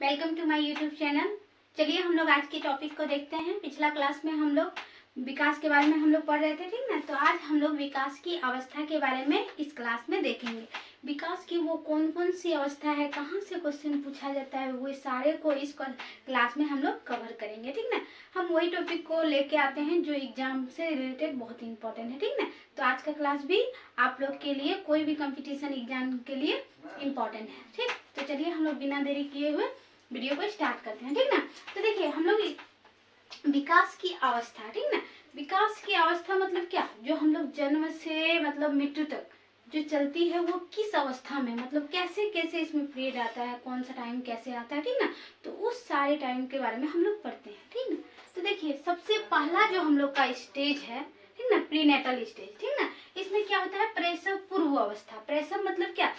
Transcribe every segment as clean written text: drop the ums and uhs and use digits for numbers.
Welcome to my YouTube channel. चलिए हम लोग आज के टॉपिक को देखते हैं। पिछला क्लास में हम लोग विकास के बारे में हम लोग पढ़ रहे थे, ठीक ना। तो आज हम लोग विकास की अवस्था के बारे में इस क्लास में देखेंगे। विकास की वो कौन कौन सी अवस्था है, कहाँ से क्वेश्चन पूछा जाता है, वो सारे को इस क्लास में हम लोग कवर करेंगे, ठीक ना। हम वही टॉपिक को लेके आते हैं जो एग्जाम से रिलेटेड बहुत इंपॉर्टेंट है, ठीक ना। तो आज का क्लास भी आप लोग के लिए, कोई भी कंपटीशन एग्जाम के लिए इम्पोर्टेंट है, ठीक। तो चलिए हम लोग बिना देरी किए हुए वीडियो को स्टार्ट करते हैं, ठीक ना। तो देखिए हम लोग विकास की अवस्था, ठीक ना। विकास की अवस्था मतलब क्या, जो हम लोग जन्म से मतलब मृत्यु तक जो चलती है वो किस अवस्था में, मतलब कैसे कैसे इसमें पीरियड आता है, कौन सा टाइम कैसे आता है, ठीक ना। तो उस सारे टाइम के बारे में हम लोग पढ़ते हैं, ठीक ना। तो देखिए सबसे पहला जो हम लोग का स्टेज है, ठीक ना, प्रीनेटल स्टेज, ठीक ना। इसमें क्या होता है, प्रसव पूर्व अवस्था। प्रसव मतलब क्या,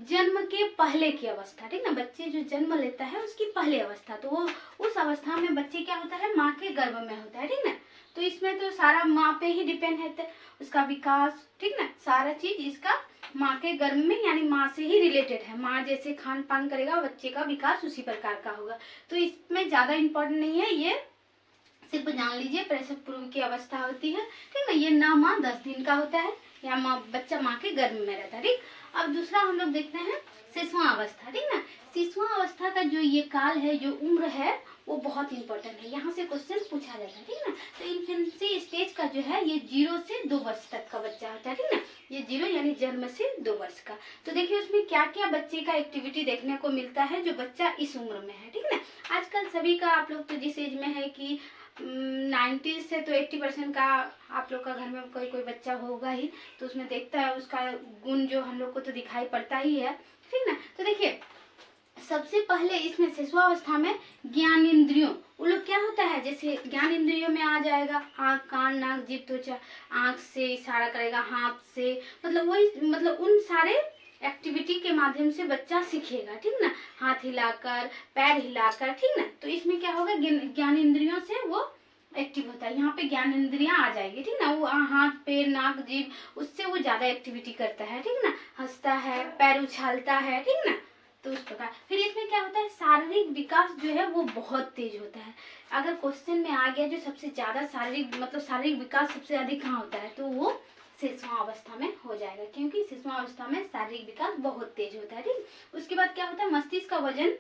जन्म के पहले की अवस्था, ठीक ना। बच्चे जो जन्म लेता है उसकी पहले अवस्था, तो वो उस अवस्था में बच्चे क्या होता है, माँ के गर्भ में होता है, ठीक ना। तो इसमें तो सारा माँ पे ही डिपेंड है, उसका विकास, ठीक ना, सारा चीज इसका माँ के गर्भ में यानी माँ से ही रिलेटेड है। माँ जैसे खान पान करेगा बच्चे का विकास उसी प्रकार का होगा। तो इसमें ज्यादा इम्पोर्टेंट नहीं है, ये सिर्फ जान लीजिए प्रसव पूर्व की अवस्था होती है, ठीक है। ये 9 माह 10 दिन का होता है, या बच्चा माँ के गर्भ में रहता है, ठीक। अब दूसरा हम लोग देखते हैं शिशुआ अवस्था, ठीक ना। शिशुआ अवस्था का जो ये काल है, जो उम्र है, वो बहुत इंपॉर्टेंट है, यहाँ से क्वेश्चन पूछा जाता है, ठीक ना। तो इन्फेंसी स्टेज का जो है ये 0 से 2 वर्ष तक का बच्चा होता है, ठीक ना। ये 0 यानी जन्म से 2 वर्ष का। तो देखिए उसमें क्या क्या बच्चे का एक्टिविटी देखने को मिलता है जो बच्चा इस उम्र में है, ठीक ना। आजकल सभी का, आप लोग तो जिस एज में है कि 90 से तो 80% का आप लोग का घर में कोई कोई बच्चा होगा ही, तो उसमें देखता है उसका गुण जो हम लोग को तो दिखाई पड़ता ही है, ठीक ना। तो देखिए सबसे पहले इसमें शिशुआवस्था में ज्ञान इंद्रियों, वो लोग क्या होता है, जैसे ज्ञान इंद्रियों में आ जाएगा आँख, कान, नाक, जीभ, त्वचा। आँख से इशारा करेगा, हाथ से, मतलब वही, मतलब उन सारे एक्टिविटी के माध्यम से बच्चा सीखेगा, ठीक ना। हाथ हिलाकर, पैर हिलाकर, ठीक ना। तो इसमें क्या होगा, ज्ञान इंद्रियों से वो एक्टिव होता है। यहाँ पे ज्ञान इंद्रियां आ जाएगी, ठीक ना। वो हाथ, पैर, नाक, जीभ, उससे वो ज्यादा एक्टिविटी करता है, ठीक ना। हंसता है, पैर उछालता है, ठीक ना। तो उस प्रकार फिर इसमें क्या होता है, शारीरिक विकास जो है वो बहुत तेज होता है। अगर क्वेश्चन में आ गया जो सबसे ज्यादा शारीरिक, मतलब शारीरिक विकास सबसे अधिक कहाँ होता है, तो वो शिशुआवस्था में हो जाएगा, क्योंकि शिशुआवस्था में शारीरिक विकास बहुत तेज होता है, ठीक। उसके बाद क्या होता है, मस्तिष्क का वजन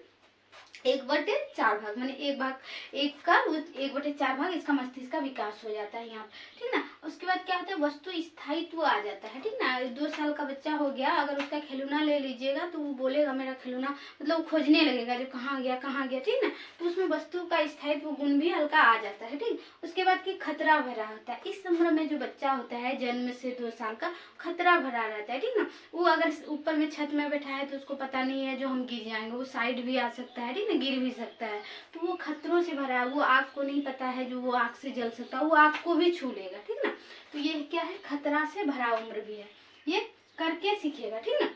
1/4 भाग, माने एक भाग, एक का 1/4 भाग इसका मस्तिष्क का विकास हो जाता है यहाँ, ठीक ना। उसके बाद क्या होता है, वस्तु स्थायित्व आ जाता है, ठीक ना। 2 साल का बच्चा हो गया, अगर उसका खिलौना ले लीजिएगा तो वो बोलेगा मेरा खिलौना, मतलब वो खोजने लगेगा जो कहाँ गया कहाँ गया, ठीक ना। तो उसमें वस्तु का स्थायित्व गुण भी हल्का आ जाता है, ठीक। उसके बाद की खतरा भरा होता है। इस उम्र में जो बच्चा होता है जन्म से 2 साल का, खतरा भरा रहता है, ठीक ना। वो अगर ऊपर में छत में बैठा है तो उसको पता नहीं है जो हम गिर जाएंगे, वो साइड भी आ सकता है, ठीक ना, गिर भी सकता है। तो वो खतरों से भरा है, वो आग को नहीं पता है जो वो आग से जल सकता है, वो आग को भी छू लेगा, ठीक ना। तो ये क्या है, खतरा से भरा उम्र भी है, ये करके सीखेगा, ठीक ना।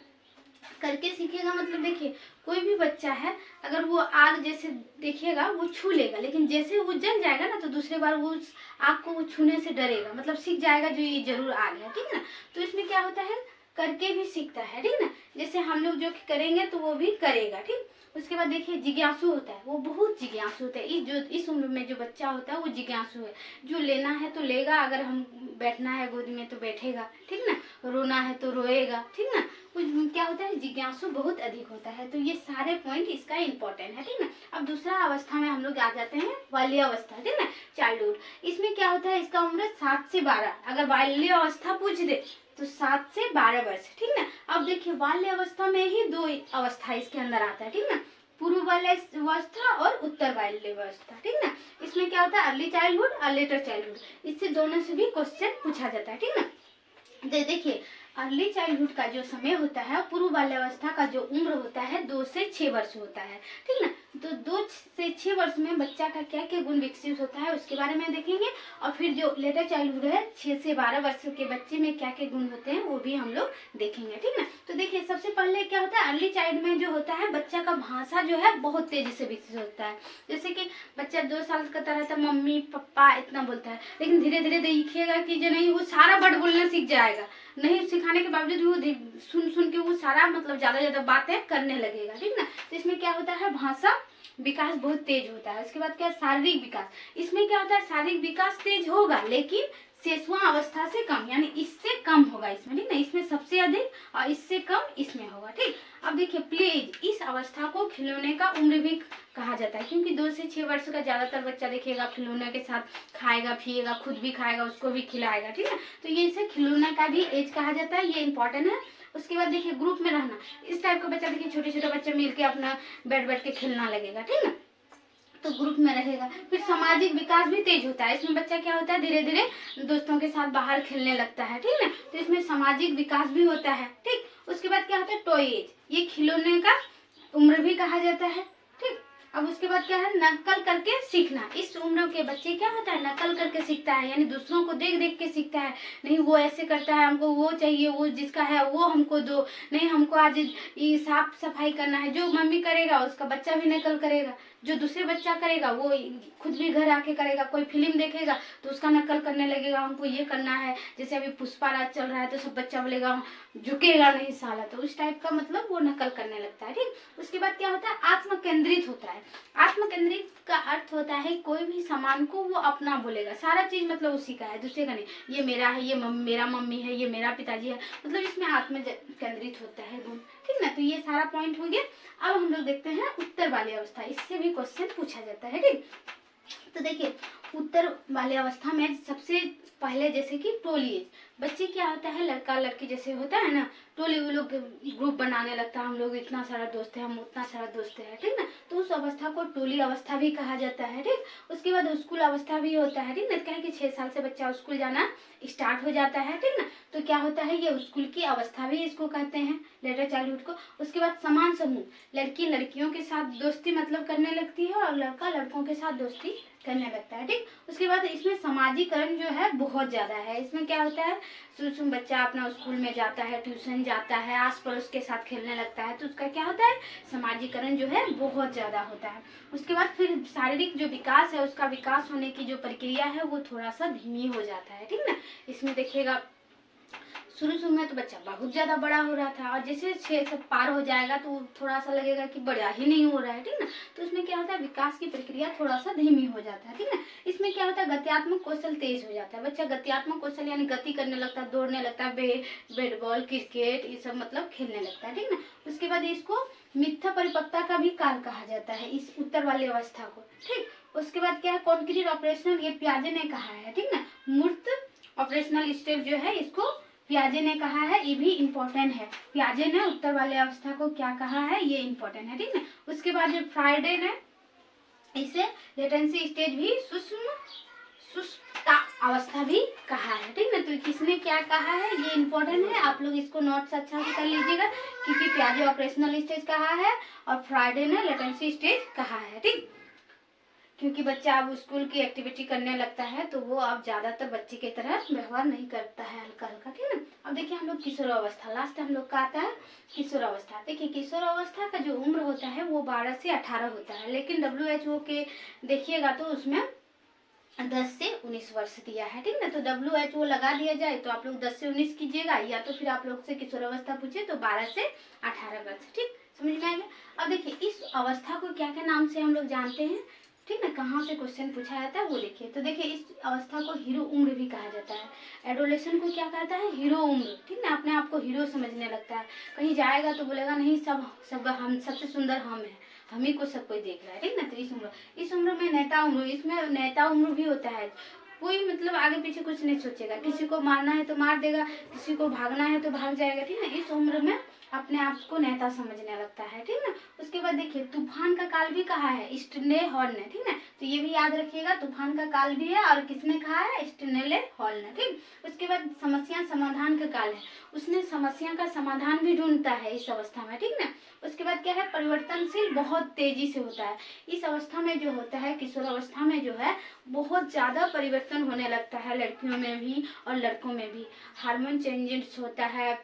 करके सीखेगा मतलब देखिए कोई भी बच्चा है, अगर वो आग जैसे देखिएगा वो छू लेगा, लेकिन जैसे वो जल जाएगा ना तो दूसरे बार वो उस आग को वो छूने से डरेगा, मतलब सीख जाएगा जो ये जरूर आग है, ठीक ना। तो इसमें क्या होता है, करके भी सीखता है, ठीक ना। जैसे हम लोग जो करेंगे तो वो भी करेगा, ठीक। उसके बाद देखिए जिज्ञासु होता है, वो बहुत जिज्ञासु होता है। इस उम्र में जो बच्चा होता है वो जिज्ञासु है, जो लेना है तो लेगा, अगर हम बैठना है गोद में तो बैठेगा, ठीक ना, रोना है तो रोएगा, ठीक ना। क्या होता है, जिज्ञासु बहुत अधिक होता है। तो ये सारे पॉइंट इसका इम्पोर्टेंट है, ठीक ना। अब दूसरा अवस्था में हम लोग आ जाते हैं बाल्यावस्था, ठीक ना, चाइल्डहुड। इसमें क्या होता है, इसका उम्र 7 से 12, अगर बाल्यावस्था पूछ दे तो 7 से 12 वर्ष, ठीक ना। अब देखिए बाल्य अवस्था में ही 2 अवस्था इसके अंदर आता है, ठीक ना, पूर्व बाल्यावस्था और उत्तर बाल्यावस्था, ठीक ना। इसमें क्या होता है, अर्ली चाइल्डहुड और लेटर चाइल्डहुड, इससे दोनों से भी क्वेश्चन पूछा जाता है, ठीक ना। देखिए अर्ली चाइल्डहुड का जो समय होता है, पूर्व बाल्यावस्था का जो उम्र होता है 2 से 6 वर्ष होता है, ठीक ना। तो 2 से 6 वर्ष में बच्चा का क्या क्या गुण विकसित होता है उसके बारे में देखेंगे, और फिर जो लेटर चाइल्डहुड है 6 से 12 वर्ष के बच्चे में क्या क्या गुण होते हैं वो भी हम लोग देखेंगे, ठीक ना। तो देखिए सबसे पहले क्या होता है, अर्ली चाइल्ड में जो होता है बच्चा का भाषा जो है बहुत तेजी से विकसित होता है। जैसे कि बच्चा 2 साल का रहता है, मम्मी पापा इतना बोलता है, लेकिन धीरे धीरे देखिएगा कि जो नहीं वो सारा वर्ड बोलना सीख जाएगा, नहीं सिखाने के बावजूद वो सुन सुन के वो सारा मतलब ज्यादा बातें करने लगेगा, ठीक ना। तो इसमें क्या होता है, भाषा विकास बहुत तेज होता है। उसके बाद क्या है, शारीरिक विकास। इसमें क्या होता है, शारीरिक विकास तेज होगा लेकिन शेषवां अवस्था से कम, यानी इससे कम होगा इसमें, ठीक ना। इसमें सबसे अधिक और इससे कम इसमें होगा, ठीक। अब देखिए प्ले एज, इस अवस्था को खिलौने का उम्र भी कहा जाता है, क्योंकि 2 से 6 वर्ष का ज्यादातर बच्चा देखिएगा खिलौने के साथ खाएगा पिएगा, खुद भी खाएगा उसको भी खिलाएगा, ठीक है। तो ये इसे खिलौने का भी एज कहा जाता है, ये इंपॉर्टेंट है। उसके बाद देखिए ग्रुप में रहना, इस टाइप का बच्चा देखिए छोटे छोटे बच्चे मिलके अपना बैठ के खेलना लगेगा, ठीक है, तो ग्रुप में रहेगा। फिर सामाजिक विकास भी तेज होता है, इसमें बच्चा क्या होता है, धीरे धीरे दोस्तों के साथ बाहर खेलने लगता है, ठीक है। तो इसमें सामाजिक विकास भी होता है, ठीक। उसके बाद क्या होता है, टॉय एज, ये खिलौने का उम्र भी कहा जाता है, ठीक। अब उसके बाद क्या है, नकल करके सीखना। इस उम्र के बच्चे क्या होता है, नकल करके सीखता है, यानी दूसरों को देख देख के सीखता है। नहीं वो ऐसे करता है, हमको वो चाहिए, वो जिसका है वो हमको दो, नहीं हमको आज ये साफ सफाई करना है। जो मम्मी करेगा उसका बच्चा भी नकल करेगा, जो दूसरे बच्चा करेगा वो खुद भी घर आके करेगा। कोई फिल्म देखेगा तो उसका नकल करने लगेगा, हमको ये करना है। जैसे अभी पुष्पा राज चल रहा है तो सब बच्चा बोलेगा झुकेगा नहीं साला, तो उस टाइप का मतलब वो नकल करने लगता है, ठीक। उसके बाद क्या होता है, आत्म केंद्रित होता है। आत्म केंद्रित का अर्थ होता है कोई भी सामान को वो अपना बोलेगा, सारा चीज मतलब उसी का है, दूसरे का नहीं। ये मेरा है, ये मेरा मम्मी है, ये मेरा पिताजी है, मतलब इसमें आत्म केंद्रित होता है गुण, ठीक ना। तो ये सारा पॉइंट हो गया। अब हम लोग देखते हैं उत्तर वाली अवस्था, इससे भी क्वेश्चन पूछा जाता है, ठीक। तो देखिए उत्तर वाली अवस्था में सबसे पहले जैसे कि टोली एज, बच्चे क्या होता है, लड़का लड़की जैसे होता है ना, टोली वो लोग ग्रुप बनाने लगता है, हम लोग इतना सारा दोस्त है, हम उतना सारा दोस्त है, ठीक ना। तो उस अवस्था को टोली अवस्था भी कहा जाता है, ठीक। उसके बाद स्कूल अवस्था भी होता है, ठीक ना। क्या है कि 6 साल से बच्चा स्कूल जाना स्टार्ट हो जाता है, ठीक ना। तो क्या होता है, ये स्कूल की अवस्था भी इसको कहते हैं, लेटर चाइल्डहुड को। उसके बाद समान समूह, लड़की लड़कियों के साथ दोस्ती मतलब करने लगती है और लड़का लड़कों के साथ दोस्ती करने लगता है, ठीक। उसके बाद इसमें समाजीकरण जो है बहुत ज्यादा है। इसमें क्या होता है, शुरू बच्चा अपना स्कूल में जाता है, ट्यूशन जाता है, आस पड़ोस के साथ खेलने लगता है, तो उसका क्या होता है, समाजीकरण जो है बहुत ज्यादा होता है। उसके बाद फिर शारीरिक जो विकास है, उसका विकास होने की जो प्रक्रिया है वो थोड़ा सा धीमी हो जाता है, ठीक ना। इसमें देखिएगा शुरू में तो बच्चा बहुत ज्यादा बड़ा हो रहा था और जैसे 6 से पार हो जाएगा तो थोड़ा सा लगेगा कि बड़ा ही नहीं हो रहा है, ठीक ना। तो इसमें क्या होता है, विकास की प्रक्रिया थोड़ा सा धीमी हो जाता है, ठीक ना। इसमें क्या होता है, गत्यात्मक कौशल तेज हो जाता है, बच्चा गत्यात्मक कौशल यानी गति करने लगता है, दौड़ने लगता है, बैट बॉल क्रिकेट ये सब मतलब खेलने लगता है, ठीक ना। उसके बाद इसको मिथ्या परिपक्वता का भी काल कहा जाता है, इस उत्तर वाली अवस्था को, ठीक। उसके बाद क्या है, कॉन्क्रीट ऑपरेशनल, ये पियाजे ने कहा है, ठीक ना। मूर्त ऑपरेशनल स्टेज जो है इसको पियाजे ने कहा है, ये भी इम्पोर्टेंट है। पियाजे ने उत्तर वाले अवस्था को क्या कहा है, ये इम्पोर्टेंट है, ठीक है। उसके बाद जो फ्राइडे ने इसे लेटेंसी स्टेज भी सुषुप्ता अवस्था भी कहा है, ठीक ना। तो किसने क्या कहा है ये इम्पोर्टेंट है, आप लोग इसको नोट्स अच्छा से कर लीजिएगा, क्योंकि पियाजे ऑपरेशनल स्टेज कहा है और फ्राइडे ने लेटेंसी स्टेज कहा है, ठीक। क्योंकि बच्चा अब स्कूल की एक्टिविटी करने लगता है तो वो अब ज्यादातर बच्चे की तरह व्यवहार नहीं करता है, हल्का हल्का, ठीक है। अब देखिए हम लोग किशोरावस्था, लास्ट हम लोग का आता है किशोरावस्था। देखिए किशोरावस्था का जो उम्र होता है वो 12 से 18 होता है, लेकिन WHO के देखिएगा तो उसमें 10 से 19 वर्ष दिया है, ठीक ना। तो WHO लगा दिया जाए तो आप लोग 10 से 19 कीजिएगा, या तो फिर आप लोग से किशोरावस्था पूछे तो 12 से 18 वर्ष, ठीक, समझ में आएगा। अब देखिए इस अवस्था को क्या क्या नाम से हम लोग जानते हैं, ठीक ना, कहाँ से क्वेश्चन पूछा जाता है वो देखिए। तो देखिए इस अवस्था को हीरो उम्र भी कहा जाता है। एडोलेशन को क्या कहता है, हीरो उम्र, ठीक ना। अपने आप को हीरो समझने लगता है, कहीं जाएगा तो बोलेगा नहीं सब हम सबसे सुंदर हम है, हम ही को सब कोई देख रहा है, ठीक ना। तो इस उम्र में नेता उम्र, इसमें नेता उम्र भी होता है। कोई मतलब आगे पीछे कुछ नहीं सोचेगा, किसी को मारना है तो मार देगा, किसी को भागना है तो भाग जाएगा, ठीक ना। इस उम्र में अपने आप को नेता समझने लगता है, ठीक ना। उसके बाद देखिए तूफान का काल भी कहा है स्टेनले हॉल ने, ठीक ना। तो ये भी याद रखिएगा, तूफान का काल भी है और किसने कहा है, स्टेनले हॉल ने, ठीक। उसके बाद समस्या समाधान का काल है, उसने समस्या का समाधान भी ढूंढता है इस अवस्था में, ठीक ना। उसके बाद क्या है, परिवर्तनशील बहुत तेजी से होता है इस अवस्था में, जो होता है किशोर अवस्था में जो है बहुत ज्यादा परिवर्तन होने लगता है, लड़कियों में भी और लड़कों में भी। हार्मोन चेंजेस होता है,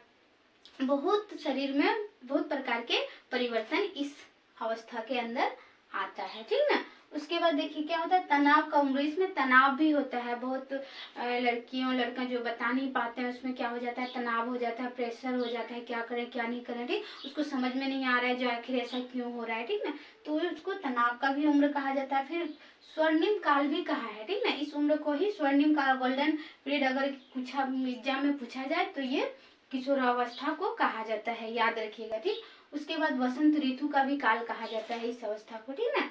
बहुत शरीर में बहुत प्रकार के परिवर्तन इस अवस्था के अंदर आता है, ठीक ना। उसके बाद देखिए क्या होता है, तनाव का उम्र, इसमें तनाव भी होता है। बहुत लड़कियों लड़का जो बता नहीं पाते हैं, उसमें क्या हो जाता है, तनाव हो जाता है, प्रेशर हो जाता है, क्या करें क्या नहीं करें, ठीक, उसको समझ में नहीं आ रहा है जो आखिर ऐसा क्यों हो रहा है, ठीक ना। तो उसको तनाव का भी उम्र कहा जाता है। फिर स्वर्णिम काल भी कहा है, ठीक ना, इस उम्र को ही स्वर्णिम काल, गोल्डन पीरियड अगर पूछा एग्जाम में पूछा जाए तो ये किशोरावस्था को कहा जाता है, याद रखिएगा, ठीक। उसके बाद वसंत ऋतु का भी काल कहा जाता है इस अवस्था को, ठीक ना।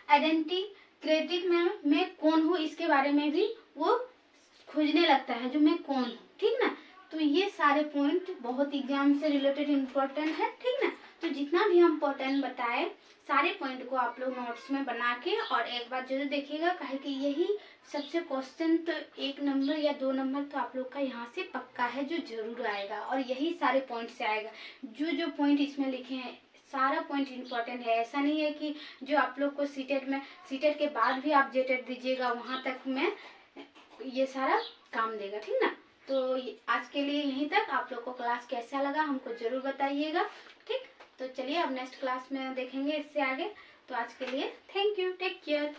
आइडेंटिटी क्रिएटिव में मैं कौन हूँ, इसके बारे में भी वो खोजने लगता है, जो मैं कौन हूँ, ठीक ना। तो ये सारे पॉइंट बहुत एग्जाम से रिलेटेड इम्पोर्टेंट है, ठीक ना। तो जितना भी हम इम्पोर्टेंट बताए सारे पॉइंट को आप लोग नोट्स में बना के और एक बार जरूर देखिएगा, काहे कि यही सबसे क्वेश्चन तो 1 नंबर या 2 नंबर तो आप लोग का यहाँ से पक्का है जो जरूर आएगा, और यही सारे पॉइंट से आएगा। जो जो पॉइंट इसमें लिखे हैं सारा पॉइंट इम्पोर्टेंट है। ऐसा नहीं है कि जो आप लोग को सीटेट में, सीटेट के बाद भी आप जेटेट दीजिएगा वहाँ तक में ये सारा काम देगा, ठीक ना। तो आज के लिए यहीं तक। आप लोग को क्लास कैसा लगा हमको जरूर बताइएगा, ठीक। तो चलिए अब नेक्स्ट क्लास में देखेंगे इससे आगे। तो आज के लिए थैंक यू, टेक केयर।